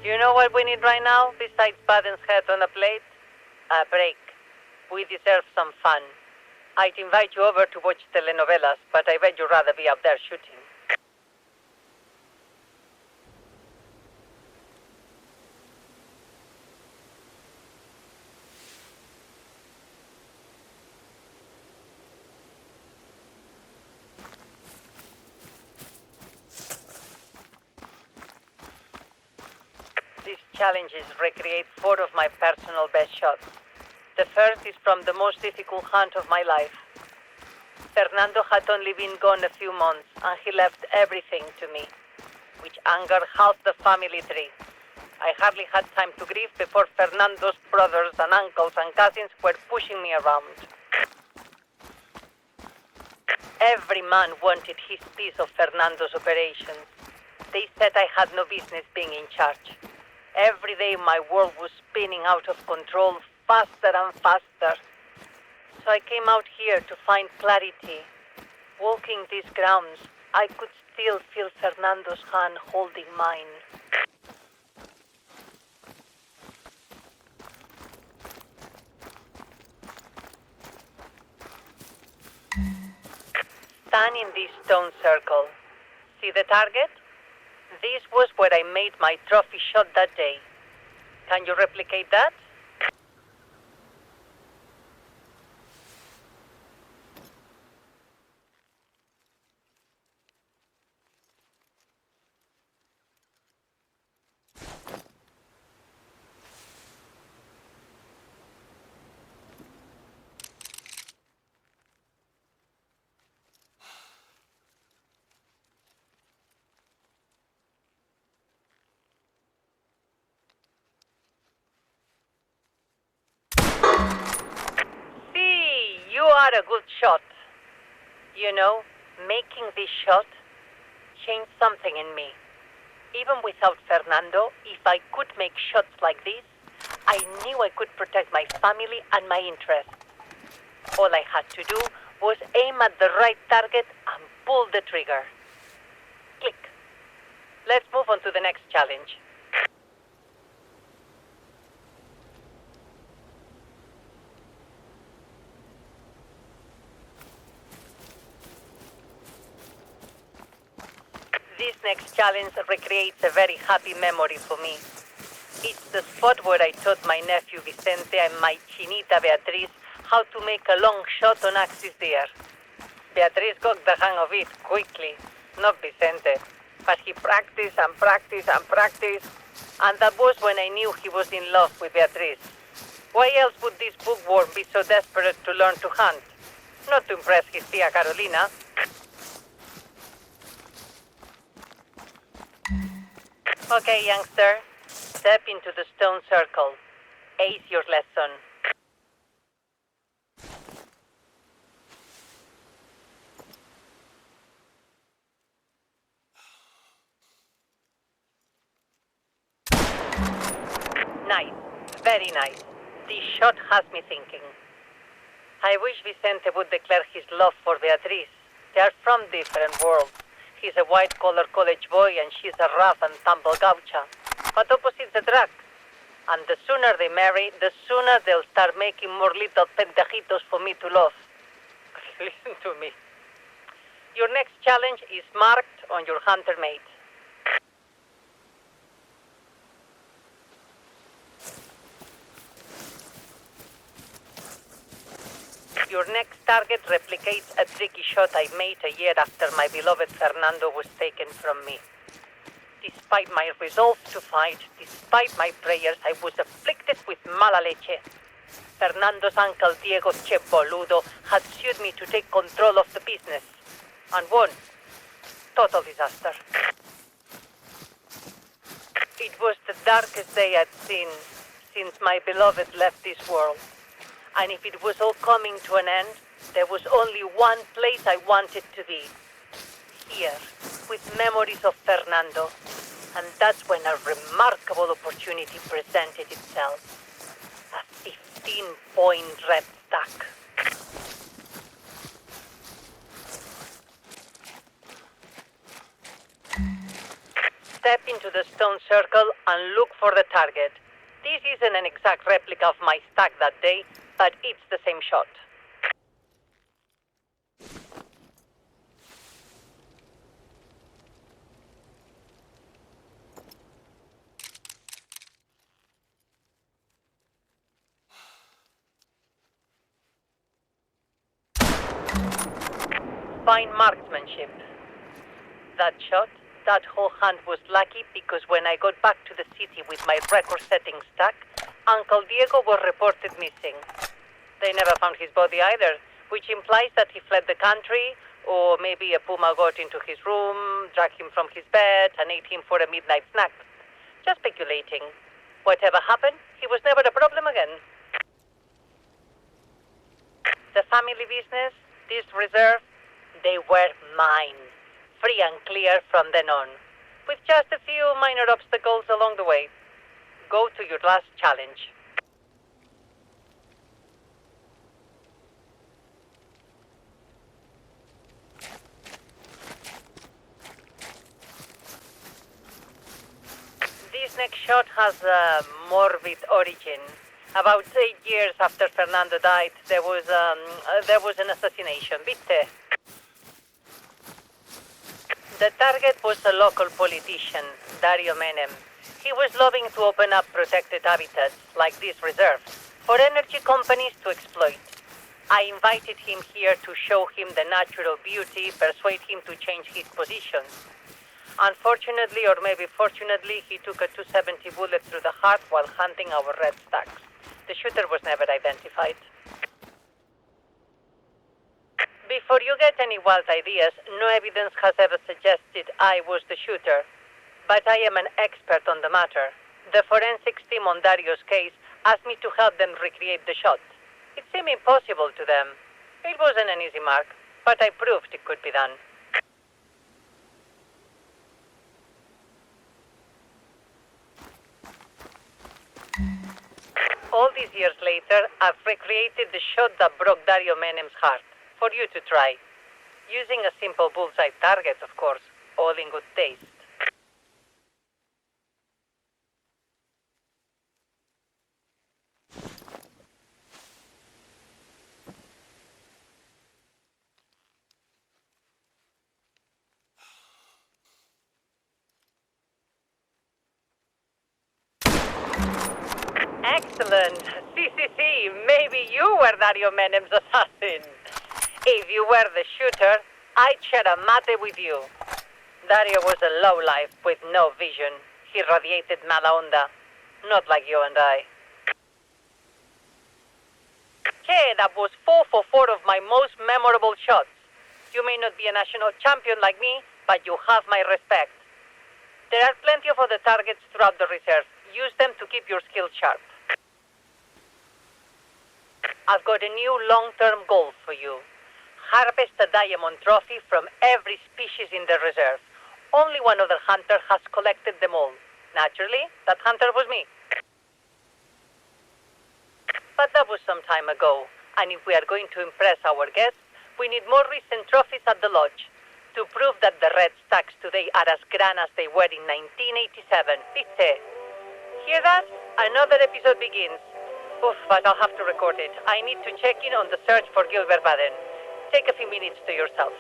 You know what we need right now, besides Baden's head on a plate? A break. We deserve some fun. I'd invite you over to watch telenovelas, but I bet you'd rather be up there shooting. These challenges recreate 4 of my personal best shots. The first is from the most difficult hunt of my life. Fernando had only been gone a few months, and he left everything to me, which angered half the family tree. I hardly had time to grieve before Fernando's brothers and uncles and cousins were pushing me around. Every man wanted his piece of Fernando's operations. They said I had no business being in charge. Every day my world was spinning out of control faster and faster. So I came out here to find clarity. Walking these grounds, I could still feel Fernando's hand holding mine. Stand in this stone circle. See the target? This was where I made my trophy shot that day. Can you replicate that? You are a good shot. You know, making this shot changed something in me. Even without Fernando, if I could make shots like this, I knew I could protect my family and my interests. All I had to do was aim at the right target and pull the trigger. Click. Let's move on to the next challenge. This next challenge recreates a very happy memory for me. It's the spot where I taught my nephew Vicente and my chinita Beatriz how to make a long shot on axis deer. Beatriz got the hang of it quickly, not Vicente. But he practiced and practiced and practiced, and that was when I knew he was in love with Beatriz. Why else would this bookworm be so desperate to learn to hunt? Not to impress his tia Carolina. Okay, youngster. Step into the stone circle. Ace your lesson. Nice. Very nice. This shot has me thinking. I wish Vicente would declare his love for Beatriz. They are from different worlds. He's a white-collar college boy and she's a rough and tumble gaucha. But opposites attract. And the sooner they marry, the sooner they'll start making more little pendejitos for me to love. Listen to me. Your next challenge is marked on your hunter mate. Your next target replicates a tricky shot I made a year after my beloved Fernando was taken from me. Despite my resolve to fight, despite my prayers, I was afflicted with mala leche. Fernando's uncle Diego Che Boludo had sued me to take control of the business. And won. Total disaster. It was the darkest day I'd seen since my beloved left this world. And if it was all coming to an end, there was only one place I wanted to be. Here, with memories of Fernando. And that's when a remarkable opportunity presented itself. A 15-point red stack. Step into the stone circle and look for the target. This isn't an exact replica of my stack that day, but it's the same shot. Fine marksmanship. That shot, that whole hunt was lucky because when I got back to the city with my record-setting stack, Uncle Diego was reported missing. They never found his body either, which implies that he fled the country, or maybe a puma got into his room, dragged him from his bed, and ate him for a midnight snack. Just speculating. Whatever happened, he was never a problem again. The family business, this reserve, they were mine. Free and clear from then on. With just a few minor obstacles along the way. Go to your last challenge. This next shot has a morbid origin. About 8 years after Fernando died, there was an assassination. ¿Viste? The target was a local politician, Dario Menem. He was lobbying to open up protected habitats, like this reserve, for energy companies to exploit. I invited him here to show him the natural beauty, persuade him to change his position. Unfortunately, or maybe fortunately, he took a 270 bullet through the heart while hunting our red stacks. The shooter was never identified. Before you get any wild ideas, no evidence has ever suggested I was the shooter. But I am an expert on the matter. The forensics team on Dario's case asked me to help them recreate the shot. It seemed impossible to them. It wasn't an easy mark, but I proved it could be done. All these years later, I've recreated the shot that broke Dario Menem's heart. For you to try. Using a simple bullseye target, of course, all in good taste. Excellent. See, maybe you were Dario Menem's assassin. If you were the shooter, I'd share a mate with you. Dario was a lowlife with no vision. He radiated mala onda. Not like you and I. Okay, that was 4 for 4 of my most memorable shots. You may not be a national champion like me, but you have my respect. There are plenty of other targets throughout the reserve. Use them to keep your skills sharp. I've got a new long-term goal for you. Harvest a diamond trophy from every species in the reserve. Only one other hunter has collected them all. Naturally, that hunter was me. But that was some time ago, and if we are going to impress our guests, we need more recent trophies at the lodge to prove that the red stacks today are as grand as they were in 1987. ¿Viste? Hear that? Another episode begins. Oof, but I'll have to record it. I need to check in on the search for Gilbert Baden. Take a few minutes to yourself.